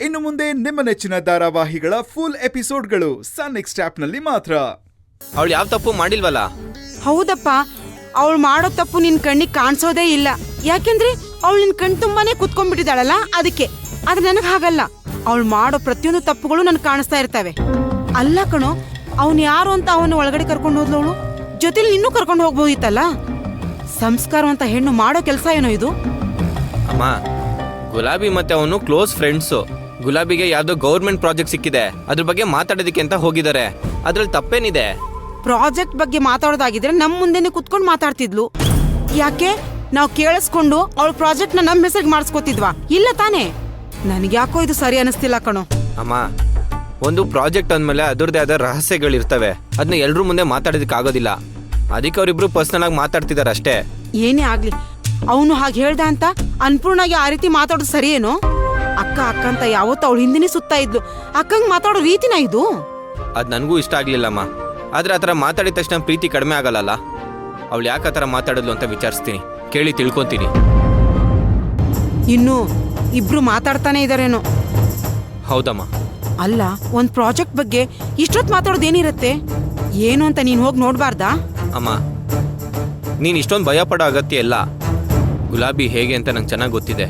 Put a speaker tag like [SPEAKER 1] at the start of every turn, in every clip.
[SPEAKER 1] ಇನ್ನು ಮುಂದೆ ನಿಮ್ಮ ನೆಚ್ಚಿನ ಧಾರಾವಾಹಿಗಳ ಫುಲ್ ಎಪಿಸೋಡ್ಗಳು ಸನ್ ನೆಕ್ಸ್ಟ್ ಆಪ್ನಲ್ಲಿ ಮಾತ್ರ.
[SPEAKER 2] ಅವಳು ಯಾವ ತಪ್ಪು ಮಾಡಿಲ್ವಲ್ಲ?
[SPEAKER 3] ಹೌದಪ್ಪ, ಅವಳು ಮಾಡೋ ತಪ್ಪು ನಿನ್ ಕಣ್ಣಿಗೆ ಕಾಣಿಸೋದೇ ಇಲ್ಲ. ಯಾಕೆಂದ್ರೆ ಅವಳು ನಿನ್ ಕಣ್ ತುಂಬಾನೇ ಕುತ್ಕೊಂಡ್ಬಿಟ್ಟಿದ್ದಾಳಲ್ಲ, ಅದಕ್ಕೆ. ಆದ್ರೆ ನನಗ್ ಹಾಗಲ್ಲ, ಅವಳು ಮಾಡೋ ಪ್ರತಿಯೊಂದು ತಪ್ಪುಗಳು ನನ್ ಕಾಣಿಸ್ತಾ ಇರ್ತವೆ. ಅಲ್ಲ ಕಣೋ, ಅವನು ಯಾರು ಅಂತ ಅವನು ಒಳಗಡೆ ಕರ್ಕೊಂಡು ಹೋದ್ಲವಳು, ಜೊತೆಲಿ ಇನ್ನೂ ಕರ್ಕೊಂಡು ಹೋಗ್ಬೋದಿತ್ತಲ್ಲ. ಸಂಸ್ಕಾರವಂತ ಹೆಣ್ಣು ಮಾಡೋ ಕೆಲಸ ಏನೋ ಇದು.
[SPEAKER 2] ಅಮ್ಮ, ಗುಲಾಬಿ ಮತ್ತೆ ಅವನು ಕ್ಲೋಸ್ ಫ್ರೆಂಡ್ಸು. ಗುಲಾಬಿಗೆ ಯಾವ್ದೋ ಗೌರ್ಮೆಂಟ್ ಪ್ರಾಜೆಕ್ಟ್ ಸಿಕ್ಕಿದೆ, ಅದ್ರ ಬಗ್ಗೆ ಮಾತಾಡೋದಕ್ಕೆ ಅಂತ ಹೋಗಿದ್ದಾರೆ. ಅದ್ರಲ್ಲಿ ತಪ್ಪೇನಿದೆ?
[SPEAKER 3] ಪ್ರಾಜೆಕ್ಟ್ ಬಗ್ಗೆ ಮಾತಾಡೋದಾಗಿದ್ರೆ ನಮ್ ಮುಂದೆನೆ ಕುತ್ಕೊಂಡು ಮಾತಾಡ್ತಿದ್ಲು. ಯಾಕೆ ನಾವು ಕೇಳಿಸ್ಕೊಂಡು ಅವಳ ಪ್ರಾಜೆಕ್ಟ್ ನ ನಮ್ ಹೆಸರಿಗೆ ಮಾಡಿಸ್ಕೊತಿದ್ವಾ? ಇಲ್ಲ ತಾನೇ. ನನಗ್ಯಾಕೋ ಇದು ಸರಿ ಅನಿಸ್ತಿಲ್ಲ ಕಣೋ.
[SPEAKER 2] ಅಮ್ಮ, ಒಂದು ಪ್ರಾಜೆಕ್ಟ್ ಅಂದ್ಮೇಲೆ ಅದರದೇ ಆದ ರಹಸ್ಯಗಳಿರ್ತವೆ. ಅದನ್ನ ಎಲ್ರೂ ಮುಂದೆ ಮಾತಾಡೋದಕ್ಕೆ ಆಗೋದಿಲ್ಲ. ಅದಕ್ಕೆ ಅವರಿಬ್ರು ಪರ್ಸನಲ್ ಆಗಿ ಮಾತಾಡ್ತಿದ್ದಾರೆ ಅಷ್ಟೇ.
[SPEAKER 3] ಏನೇ ಆಗ್ಲಿ, ಅವನು ಹಾಗೆ ಹೇಳ್ದ ಅಂತ ಅನ್ಪೂರ್ಣಾಗಿ ಆ ರೀತಿ ಮಾತಾಡೋದು ಸರಿ ಏನೋ? ಅಕ್ಕ ಅಕ್ಕ ಅಂತ ಯಾವತ್ತು ಅವಳು ಹಿಂದಿನೇ ಸುತ್ತಾ ಇದ್ಲು. ಅಕ್ಕಂಗ್ ಮಾತಾಡೋ ರೀತಿನ ಇದು?
[SPEAKER 2] ಅದು ನನಗೂ ಇಷ್ಟ ಆಗ್ಲಿಲ್ಲಮ್ಮ. ಆದ್ರೆ ಆ ಥರ ಮಾತಾಡಿದ ತಕ್ಷಣ ಪ್ರೀತಿ ಕಡಿಮೆ ಆಗಲ್ಲ. ಅವಳು ಯಾಕೆ ಆ ಥರ ಮಾತಾಡಿದ್ಲು ಅಂತ ವಿಚಾರಿಸ್ತೀನಿ, ಕೇಳಿ ತಿಳ್ಕೊಂತೀನಿ.
[SPEAKER 3] ಇನ್ನು ಇಬ್ರು ಮಾತಾಡ್ತಾನೆ ಇದಾರೇನೋ.
[SPEAKER 2] ಹೌದಮ್ಮ.
[SPEAKER 3] ಅಲ್ಲ, ಒಂದ್ ಪ್ರಾಜೆಕ್ಟ್ ಬಗ್ಗೆ ಇಷ್ಟೊತ್ತು ಮಾತಾಡೋದೇನಿರತ್ತೆ ಏನು ಅಂತ ನೀನ್ ಹೋಗಿ ನೋಡ್ಬಾರ್ದಾ?
[SPEAKER 2] ಅಮ್ಮ, ನೀನು ಇಷ್ಟೊಂದು ಭಯ ಪಡೋ ಅಗತ್ಯ ಇಲ್ಲ. ಗುಲಾಬಿ ಹೇಗೆ ಅಂತ ನಂಗೆ ಚೆನ್ನಾಗಿ ಗೊತ್ತಿದೆ.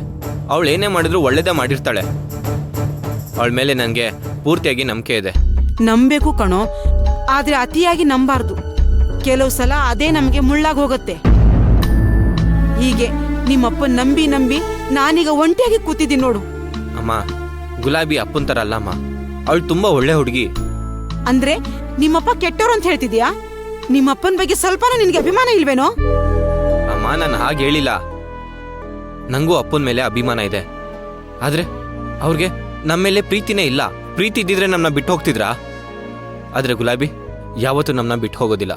[SPEAKER 2] ಅವಳು ಏನೇ ಮಾಡಿದ್ರು ಒಳ್ಳೇದೇ ಮಾಡಿರ್ತಾಳೆ. ಅವಳ ಮೇಲೆ ನನಗೆ ಪೂರ್ತಿಯಾಗಿ ನಂಬಿಕೆ ಇದೆ.
[SPEAKER 3] ನಂಬೇಕು ಕಣೋ, ಆದ್ರೆ ಅತಿಯಾಗಿ ನಂಬಾರ್ದು. ಕೆಲವು ಸಲ ಅದೇ ನಮ್ಗೆ ಮುಳ್ಳಾಗಿ ಹೋಗುತ್ತೆ. ಹೀಗೆ ನಿಮ್ಮಪ್ಪನ್ ನಂಬಿ ನಂಬಿ ನಾನೀಗ ಒಂಟಿಯಾಗಿ ಕೂತಿದ್ದೀನಿ ನೋಡು.
[SPEAKER 2] ಅಮ್ಮ, ಗುಲಾಬಿ ಅಪ್ಪನ ಥರ ಅಲ್ಲಮ್ಮ. ಅವಳು ತುಂಬಾ ಒಳ್ಳೆ ಹುಡುಗಿ.
[SPEAKER 3] ಅಂದ್ರೆ ನಿಮ್ಮಪ್ಪ ಕೆಟ್ಟವ್ರು ಅಂತ ಹೇಳ್ತಿದ್ಯಾ? ನಿಮ್ಮಪ್ಪನ ಬಗ್ಗೆ ಸ್ವಲ್ಪನೂ ನಿನ್ಗೆ ಅಭಿಮಾನ ಇಲ್ವೇನೋ?
[SPEAKER 2] ಅಮ್ಮ, ನಾನು ಹಾಗೆ ಹೇಳಿಲ್ಲ. ನಂಗೂ ಅಪ್ಪನ ಮೇಲೆ ಅಭಿಮಾನ ಇದೆ. ಆದ್ರೆ ಅವ್ರಿಗೆ ನಮ್ಮ ಮೇಲೆ ಪ್ರೀತಿನೇ ಇಲ್ಲ. ಪ್ರೀತಿ ಇದ್ದಿದ್ರೆ ನಮ್ಮನ್ನ ಬಿಟ್ಟು ಹೋಗ್ತಿದ್ರಾ? ಆದ್ರೆ ಗುಲಾಬಿ ಯಾವತ್ತೂ ನಮ್ಮನ್ನ ಬಿಟ್ಟು ಹೋಗೋದಿಲ್ಲ.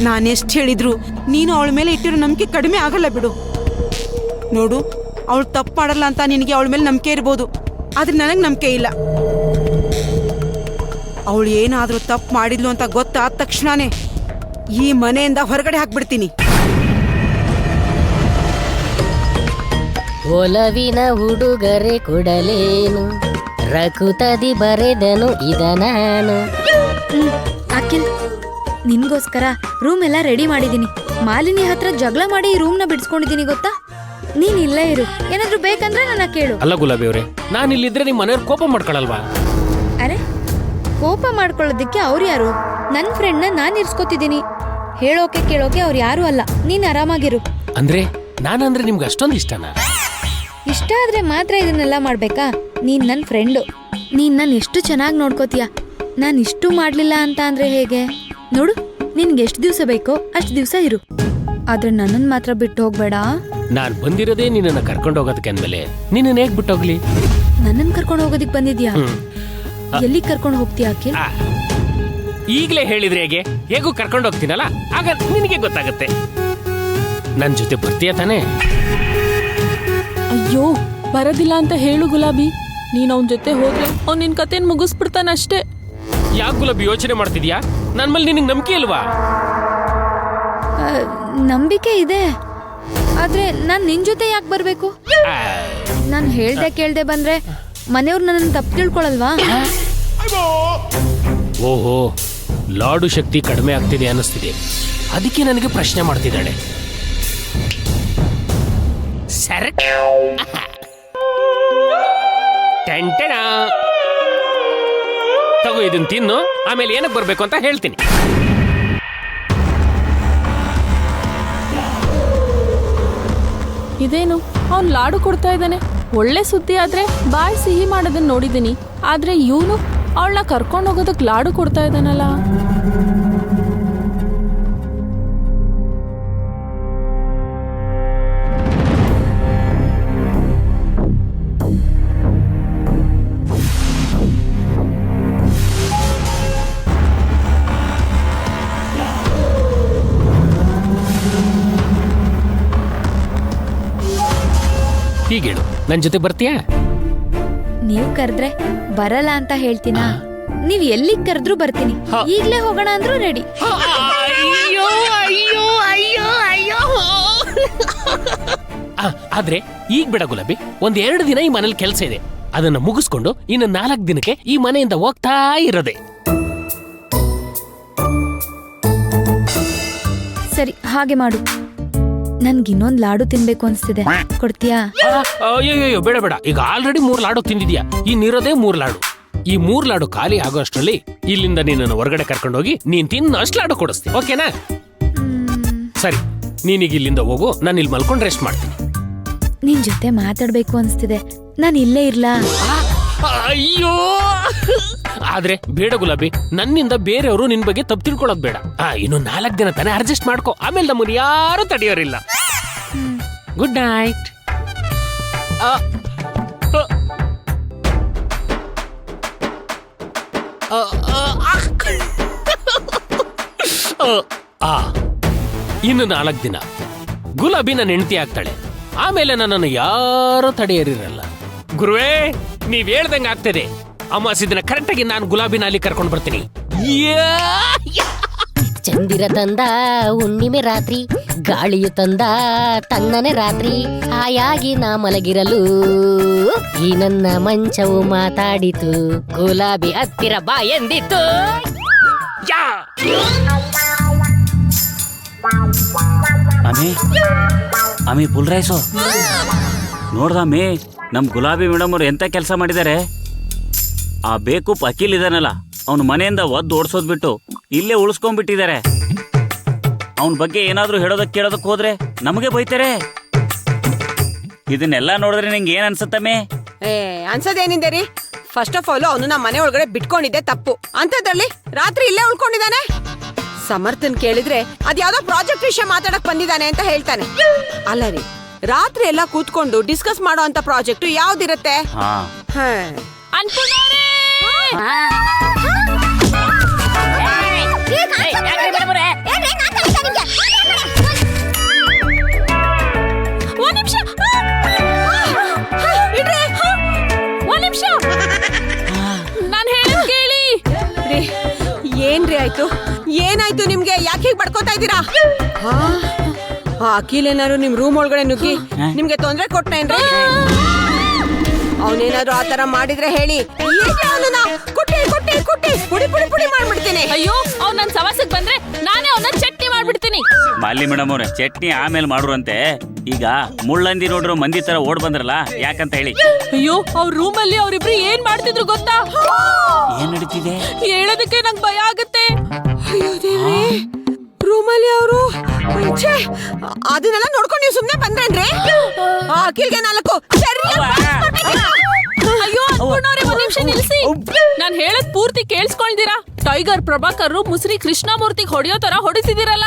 [SPEAKER 3] ನಾನೆಷ್ಟು ಹೇಳಿದ್ರು ನೀನು ಅವಳ ಮೇಲೆ ಇಟ್ಟಿರೋ ನಂಬಿಕೆ ಕಡಿಮೆ ಆಗಲ್ಲ ಬಿಡು. ನೋಡು, ಅವಳು ತಪ್ಪು ಮಾಡಲ್ಲ ಅಂತ ನಿನಗೆ ಅವಳ ಮೇಲೆ ನಂಬಿಕೆ ಇರ್ಬೋದು, ಆದ್ರೆ ನನಗೆ ನಂಬಿಕೆ ಇಲ್ಲ. ಅವಳು ಏನಾದ್ರೂ ತಪ್ಪು ಮಾಡಿದ್ಲು ಅಂತ ಗೊತ್ತಾದ ತಕ್ಷಣನೇ ಈ ಮನೆಯಿಂದ ಹೊರಗಡೆ ಹಾಕ್ಬಿಡ್ತೀನಿ.
[SPEAKER 4] ಒಲವಿನ ಉಡುಗೊರೆ ಕೊಡಲೇನು, ರಕುತದಿ ಬರೆದನು ಇದ ನಾನು.
[SPEAKER 5] ಅಖಿಲ್, ನಿನ್ಗೋಸ್ಕರ ರೂಮ್ ಎಲ್ಲ ರೆಡಿ ಮಾಡಿದೀನಿ. ಮಾಲಿನಿ ಹತ್ರ ಜಗಳ ಮಾಡಿ ಈ ರೂಮ್ನ ಬಿಡಿಸ್ಕೊಂಡಿದೀನಿ ಗೊತ್ತಾ? ನೀನ್ ಇಲ್ಲೇ ಇರು, ಏನಾದ್ರೂ ಬೇಕಂದ್ರೆ ನನ್ನ ಕೇಳು.
[SPEAKER 6] ಅಲ್ಲ ಗುಲಾಬಿ ಅವರೇ, ನಾನು ಇಲ್ಲಿದ್ರೆ ನಿಮ್ಮ ಮನೆಯವ್ರು ಕೋಪ ಮಾಡ್ಕೊಳಲ್ವಾ?
[SPEAKER 5] ಅರೆ, ಕೋಪ ಮಾಡ್ಕೊಳ್ಳೋದಿಕ್ಕೆ ಅವ್ರು ಯಾರು? ನನ್ನ ಫ್ರೆಂಡ್ನ ನಾನು ಇರ್ಸ್ಕೊತಿದ್ದೀನಿ. ಹೇಳೋಕೆ ಕೇಳೋಕೆ ಅವ್ರು ಯಾರು ಅಲ್ಲ. ನೀನ್ ಆರಾಮಾಗಿರು.
[SPEAKER 6] ಅಂದ್ರೆ ನಾನಂದ್ರೆ ನಿಮ್ಗೆ ಅಷ್ಟೊಂದು ಇಷ್ಟನಾ?
[SPEAKER 5] ಇಷ್ಟ ಆದ್ರೆ ಮಾತ್ರ ಇದನ್ನೆಲ್ಲ ಮಾಡ್ಬೇಕಾ? ನೀನ್ ನನ್ನ ಫ್ರೆಂಡು. ನೀನ್ ನನ್ನ ಎಷ್ಟು ಚೆನ್ನಾಗಿ ನೋಡ್ಕೋತೀಯ. ನಾನು ಇಷ್ಟು ಮಾಡ್ಲಿಲ್ಲ ಅಂತ ಅಂದ್ರೆ ಹೇಗೆ? ನೋಡು, ನಿನ್ಗೆ ಎಷ್ಟು ದಿವಸ ಬೇಕೋ ಅಷ್ಟು ದಿವಸ ಇರು, ಆದ್ರೆ ನನ್ನನ್ ಮಾತ್ರ ಬಿಟ್ಟು ಹೋಗ್ಬೇಡ.
[SPEAKER 6] ನಾನ್ ಬಂದಿರೋದೇ ನಿನ್ನನ್ನ ಕರ್ಕೊಂಡು ಹೋಗೋದಕ್ಕೆ ಅಂದ್ಮೇಲೆ ನಿನ್ನ ಹೇಗ್ ಬಿಟ್ಟು ಹೋಗ್ಲಿ?
[SPEAKER 5] ನನ್ನನ್ ಕರ್ಕೊಂಡು ಹೋಗೋದಿಕ್ ಬಂದಿದ್ಯಾ? ಎಲ್ಲಿ ಕರ್ಕೊಂಡು ಹೋಗ್ತೀಯ ಅಖಿಲ್?
[SPEAKER 6] ಈಗ್ಲೇ ಹೇಳಿದ್ರೆ ಹೇಗೂ ಕರ್ಕೊಂಡು ಹೋಗ್ತೀನಲ್ಲ, ಆಗ ನಿನಗೆ ಗೊತ್ತಾಗತ್ತೆ. ನನ್ ಜೊತೆ ಬರ್ತೀಯ ತಾನೇ?
[SPEAKER 7] ಅಯ್ಯೋ, ಬರೋದಿಲ್ಲ ಅಂತ ಹೇಳು ಗುಲಾಬಿ. ನೀನ್ ಅವನ ಜೊತೆ ಹೋದ್ರೆ ಅವ್ನು ನಿನ್ ಕತೆನ್ ಮುಗಿಸ್ಬಿಡ್ತಾನಷ್ಟೇ.
[SPEAKER 6] ಯಾಕೆ ಗುಲಾಬಿ ಯೋಚನೆ ಮಾಡ್ತಿದ್ಯಾ? ನನ್ ಮೇಲೆ ನಿನಗೆ ನಂಬಿಕೆ ಇಲ್ವಾ?
[SPEAKER 5] ನಂಬಿಕೆ ಇದೆ, ಆದ್ರೆ ನಾನ್ ನಿನ್ ಜೊತೆ ಯಾಕೆ ಬರ್ಬೇಕು? ನಾನ್ ಹೇಳ್ದೆ ಕೇಳ್ದೆ ಬಂದ್ರೆ ಮನೆಯವ್ರು ನನ್ನ ತಪ್ಪು ತಿಳ್ಕೊಳಲ್ವಾ?
[SPEAKER 6] ಓಹೋ, ಲಾಡು ಶಕ್ತಿ ಕಡಿಮೆ ಆಗ್ತಿದೆ ಅನ್ನಿಸ್ತಿದೆ. ಅದಕ್ಕೆ ನನಗೆ ಪ್ರಶ್ನೆ ಮಾಡ್ತಿದ್ದಾಳೆ. ತಗೋ, ಇದನ್ನ ತಿನ್ನು, ಆಮೇಲೆ ಏನಕ್ಕೆ ಬರ್ಬೇಕು ಅಂತ ಹೇಳ್ತೀನಿ.
[SPEAKER 7] ಇದೇನು ಅವ್ನ್ ಲಾಡು ಕೊಡ್ತಾ ಇದ್ದಾನೆ? ಒಳ್ಳೆ ಸುದ್ದಿ. ಆದ್ರೆ ಬಾಯಿ ಸಿಹಿ ಮಾಡೋದನ್ನ ನೋಡಿದೀನಿ, ಆದ್ರೆ ಇವನು ಅವಳನ್ನ ಕರ್ಕೊಂಡು ಹೋಗೋದಕ್ ಲಾಡು ಕೊಡ್ತಾ ಇದ್ದಾನಲ್ಲ.
[SPEAKER 6] ಹೀಗೇಳು, ನನ್ ಜೊತೆ ಬರ್ತೀಯಾ?
[SPEAKER 5] ನೀವ್ ಕರೆದ್ರೆ ಬರಲ್ಲ ಅಂತ ಹೇಳ್ತೀನಾ? ನೀವ್ ಎಲ್ಲಿಗ್ ಕರೆದ್ರು ಬರ್ತೀನಿ. ಈಗ್ಲೇ ಹೋಗೋಣ ಅಂದ್ರೂ ರೆಡಿ.
[SPEAKER 6] ಅಯ್ಯೋ ಅಯ್ಯೋ ಅಯ್ಯೋ ಅಯ್ಯೋ. ಆದ್ರೆ ಈಗ ಬಿಡ ಗುಲಾಬಿ, ಒಂದ್ 2 ದಿನ ಈ ಮನೇಲಿ ಕೆಲಸ ಇದೆ. ಅದನ್ನ ಮುಗಿಸ್ಕೊಂಡು ಇನ್ನು 4 ದಿನಕ್ಕೆ ಈ ಮನೆಯಿಂದ ಹೋಗ್ತಾ ಇರೋದೆ.
[SPEAKER 5] ಸರಿ, ಹಾಗೆ ಮಾಡು. ನನ್ಗಿನ್ನೊಂದ್ ಲಾಡು ತಿನ್ಬೇಕು ಅನ್ಸ್ತಿದೆ, ಕೊಡ್ತೀಯಾ?
[SPEAKER 6] ಅಯ್ಯೋ ಬೇಡ ಬೇಡ, ಈಗ ಆಲ್ರೆಡಿ 3 ಲಾಡು ತಿಂದಿದ್ಯಾ. ಇನ್ನಿರೋದೇ 3 ಲಾಡು. ಈ 3 ಲಾಡು ಖಾಲಿ ಆಗೋ ಅಷ್ಟರಲ್ಲಿ ಇಲ್ಲಿಂದ ನಿನ್ನನ್ನು ಹೊರಗಡೆ ಕರ್ಕೊಂಡೋಗಿ ನೀನ್ ತಿನ್ನ ಅಷ್ಟು ಲಾಡು ಕೊಡಿಸ್ತೀನಿ, ಓಕೆನಾ? ಸರಿ, ನೀನೀಗ ಇಲ್ಲಿಂದ ಹೋಗು, ನಾನು ಇಲ್ಲಿ ಮಲ್ಕೊಂಡು ರೆಸ್ಟ್ ಮಾಡ್ತೀನಿ.
[SPEAKER 5] ನಿನ್ ಜೊತೆ ಮಾತಾಡ್ಬೇಕು ಅನ್ಸ್ತಿದೆ, ನಾನ್ ಇಲ್ಲೇ ಇರ್ಲಾ?
[SPEAKER 6] ಅಯ್ಯೋ, ಆದ್ರೆ ಬೇಡ ಗುಲಾಬಿ, ನನ್ನಿಂದ ಬೇರೆಯವರು ನಿನ್ ಬಗ್ಗೆ ತಪ್ಪು ತಿಳ್ಕೊಳ್ಳೋದು ಬೇಡ. ಇನ್ನು 4 ದಿನ ತಾನೇ, ಅಡ್ಜಸ್ಟ್ ಮಾಡ್ಕೋ. ಆಮೇಲೆ ನಮ್ಮನ್ನು ಯಾರು ತಡೆಯೋರಿಲ್ಲ. Good night. ಇನ್ನು 4 ದಿನ ಗುಲಾಬಿ ನನ್ನ ಹೆಂಡತಿ ಆಗ್ತಾಳೆ. ಆಮೇಲೆ ನನ್ನನ್ನು ಯಾರು ತಡೆಯರಿರಲ್ಲ. ಗುರುವೇ, ನೀವ್ ಹೇಳ್ದಂಗ ಆಗ್ತದೆ. ಅಮಾವಾಸ್ಯೆ ದಿನ ಕರೆಕ್ಟಾಗಿ ನಾನು ಗುಲಾಬಿನ ಅಲ್ಲಿ ಕರ್ಕೊಂಡು ಬರ್ತೀನಿ.
[SPEAKER 4] ಚಂದಿರ ತಂದ ಹುಣ್ಣಿಮೆ ರಾತ್ರಿ, ಗಾಳಿಯು ತಂದ ತಣ್ಣನೆ ರಾತ್ರಿ, ಹಾಯಾಗಿ ನಾ ಮಲಗಿರಲು ಈ ನನ್ನ ಮಂಚವು ಮಾತಾಡಿತು, ಗುಲಾಬಿ ಹತ್ತಿರ ಬಾ ಎಂದಿತ್ತು.
[SPEAKER 8] ಅಮಿ ಫುಲ್ ರೈಸು ನೋಡ್ದಮ್ಮಿ, ನಮ್ ಗುಲಾಬಿ ಮೇಡಮ್ ಅವ್ರು ಎಂತ ಕೆಲಸ ಮಾಡಿದ್ದಾರೆ. ಆ ಬೇಕೂಪ್ ಅಖಿಲ್ ಇದಾನಲ್ಲ, ಅವನ ಮನೆಯಿಂದ ಒದ್ದು ಓಡಿಸೋದ್ ಬಿಟ್ಟು ಇಲ್ಲೇ ಉಳಿಸ್ಕೊಂಡ್ಬಿಟ್ಟಿದ್ದಾರೆ. ಅವನ ಬಗ್ಗೆ ಏನಾದ್ರೂ ಹೇಳೋದಕ್ಕೆ ಕೇಳೋದಕ್ಕೆ ಹೋದ್ರೆ ನಮಗೆ ಬೈತಾರೆ. ಇದನ್ನೆಲ್ಲ ನೋಡಿದ್ರೆ ನಿಂಗೆ ಏನ್ ಅನ್ಸತ್ತಮ್ಮೆ?
[SPEAKER 3] ಅನ್ಸದೇನಿದೆ ರೀ? ಫಸ್ಟ್ ಆಫ್ ಆಲ್ ಅವನು ನಮ್ಮ ಮನೆ ಒಳಗಡೆ ಬಿಟ್ಕೊಂಡಿದ್ದೆ ತಪ್ಪು. ಅಂತದ್ರಲ್ಲಿ ರಾತ್ರಿ ಇಲ್ಲೇ ಉಳ್ಕೊಂಡಿದ್ದಾನೆ. ಸಮರ್ಥನ್ ಕೇಳಿದ್ರೆ ಅದ್ಯಾವ್ದೋ ಪ್ರಾಜೆಕ್ಟ್ ವಿಷಯ ಮಾತಾಡಕ್ ಬಂದಿದ್ದಾನೆ ಅಂತ ಹೇಳ್ತಾನೆ. ಅಲ್ಲ ರೀ, ರಾತ್ರಿ ಎಲ್ಲ ಕೂತ್ಕೊಂಡು ಡಿಸ್ಕಸ್ ಮಾಡೋ ಅಂತ ಪ್ರಾಜೆಕ್ಟ್ ಯಾವ್ದಿರತ್ತೆ? ಏನ್ರಿ ಆಯ್ತು? ಏನಾಯ್ತು ನಿಮ್ಗೆ? ಯಾಕೆ ಹೀಗೆ ಬಡ್ಕೋತಾ ಇದ್ದೀರಾ? ಅಖಿಲ್ ಏನಾದ್ರು ನಿಮ್ ರೂಮ್ ಒಳಗಡೆ ನುಗ್ಗಿ ನಿಮ್ಗೆ ತೊಂದ್ರೆ ಕೊಟ್ಟೇನ್ರಿ? ಅವನೇನಾದ್ರು ಆತರ ಮಾಡಿದ್ರೆ ಹೇಳಿ, ಕುಟ್ಟಿ ಕುಟ್ಟಿ ಕುಟ್ಟಿ ಪುಡಿ ಪುಡಿ ಪುಡಿ ಮಾಡ್ಬಿಡ್ತೀನಿ.
[SPEAKER 7] ಅಯ್ಯೋ, ಅವ್ನ್ ನನ್ ಸವಾಸಕ್ ಬಂದ್ರೆ ನಾನೇ ಅವನ್ನ ಚಟ್ನಿ ಮಾಡ್ಬಿಡ್ತೀನಿ.
[SPEAKER 8] ಮಾಲಿ ಮೇಡಮ್ ಅವ್ರೆ, ಚಟ್ನಿ ಆಮೇಲೆ ಮಾಡ್ರಂತೆ. ಈಗ ಮುಳ್ಳಂದಿ ನೋಡ್ರು ಮಂದಿ ತರ ಓಡ್ ಬಂದ್ರಲ್ಲ, ಯಾಕಂತ ಹೇಳಿ.
[SPEAKER 7] ಅಯ್ಯೋ, ಅವ್ರ ರೂಮ್ ಅಲ್ಲಿ ಅವ್ರಿಬ್ರು ಏನ್ ಮಾಡ್ತಿದ್ರು ಗೊತ್ತಾ?
[SPEAKER 8] ಏನ್ ನಡೀತಿದೆ
[SPEAKER 7] ಹೇಳೋದಕ್ಕೆ ನಂಗೆ ಭಯ ಆಗುತ್ತೆ.
[SPEAKER 3] ಅಯ್ಯೋ ದೇವ್ರೇ, ರೂಮಲ್ಲಿ ಅವರು ಅದನ್ನೆಲ್ಲ ನೋಡ್ಕೊಂಡು ನೀವು ಸುಮ್ನೆ ಬಂದ್ರೇನ್ರಿ? ಅಖಿಲ್ಗೆ 4
[SPEAKER 7] ಅಯ್ಯೋ, ಅನ್ಕೊಂಡವ್ರೆ, ಒಂದ್ ನಿಮಿಷ ನಿಲ್ಸಿ. ನಾನ್ ಹೇಳದ್ ಪೂರ್ತಿ ಕೇಳಿಸ್ಕೊಳ್ತೀರಾ? ಟೈಗರ್ ಪ್ರಭಾಕರ್ ಮುಸ್ರಿ ಕೃಷ್ಣಮೂರ್ತಿಗೆ ಹೊಡೆಯೋ ತರ ಹೊಡಿತಿದ್ದೀರಲ್ಲ.